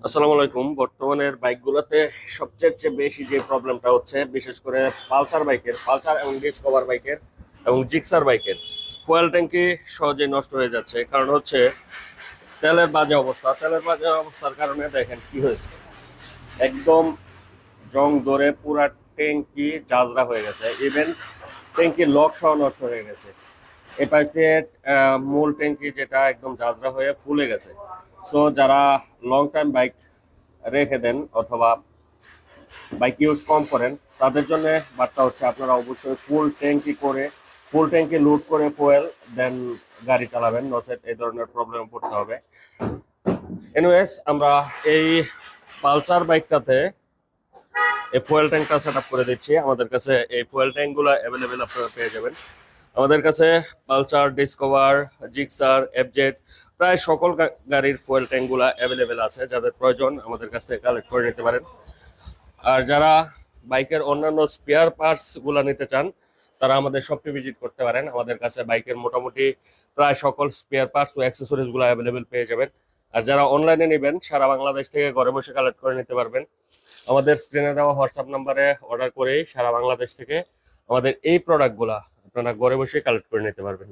আসসালামু আলাইকুম। বর্তমানের বাইকগুলোতে সবচেয়ে বেশি যে প্রবলেমটা হচ্ছে, বিশেষ করে পালসার এবং ডিসকভার বাইকের এবং জিক্সার বাইকের ফুয়েল ট্যাঙ্কি সহজে নষ্ট হয়ে যাচ্ছে। কারণ হচ্ছে তেলের বাজে অবস্থার কারণে দেখেন কি হয়েছে, একদম জং ধরে পুরা ট্যাঙ্কি জাজরা হয়ে গেছে। ইভেন ট্যাঙ্কি লক সহ নষ্ট হয়ে গেছে। এই পাশ দিয়ে মূল ট্যাঙ্কি যেটা একদম জাজরা হয়ে ফুলে গেছে। সো যারা লং টাইম বাইক রেখে দেন অথবা বাইক ইউজ কম করেন, তাদের জন্য বার্তা হচ্ছে আপনারা অবশ্যই ফুল ট্যাঙ্কি লোড করে ফুয়েল দেন গাড়ি চালাবেন, নচেত এই ধরনের প্রবলেম পড়তে হবে। এনিওয়েজ, আমরা এই পালসার বাইকটাতে এই ফুয়েল ট্যাঙ্কটা সেট আপ করে দিচ্ছি। আমাদের কাছে এই ফুয়েল ট্যাঙ্কগুলো অ্যাভেলেবেল আপনারা পেয়ে যাবেন। আমাদের কাছে পালসার, ডিসকভার, জিক্সার, এফজেড প্রায় সকল গাড়ির ফুয়েল ট্যাঙ্কগুলো অ্যাভেলেবেল আছে। যাদের প্রয়োজন আমাদের কাছ থেকে কালেক্ট করে নিতে পারেন। আর যারা বাইকের অন্যান্য স্পেয়ার পার্টস গুলা নিতে চান, তারা আমাদের শপটি ভিজিট করতে পারেন। আমাদের কাছে বাইকের মোটামুটি প্রায় সকল স্পেয়ার পার্টস ও অ্যাক্সেসরিজ গুলো অ্যাভেলেবেল পেয়ে যাবেন। আর যারা অনলাইনে নেবেন, সারা বাংলাদেশ থেকে ঘরে বসে কালেক্ট করে নিতে পারবেন। আমাদের স্ক্রিনে দেওয়া হোয়াটসঅ্যাপ নাম্বারে অর্ডার করেই সারা বাংলাদেশ থেকে আমাদের এই প্রোডাক্টগুলা আপনারা ঘরে বসে কালেক্ট করে নিতে পারবেন।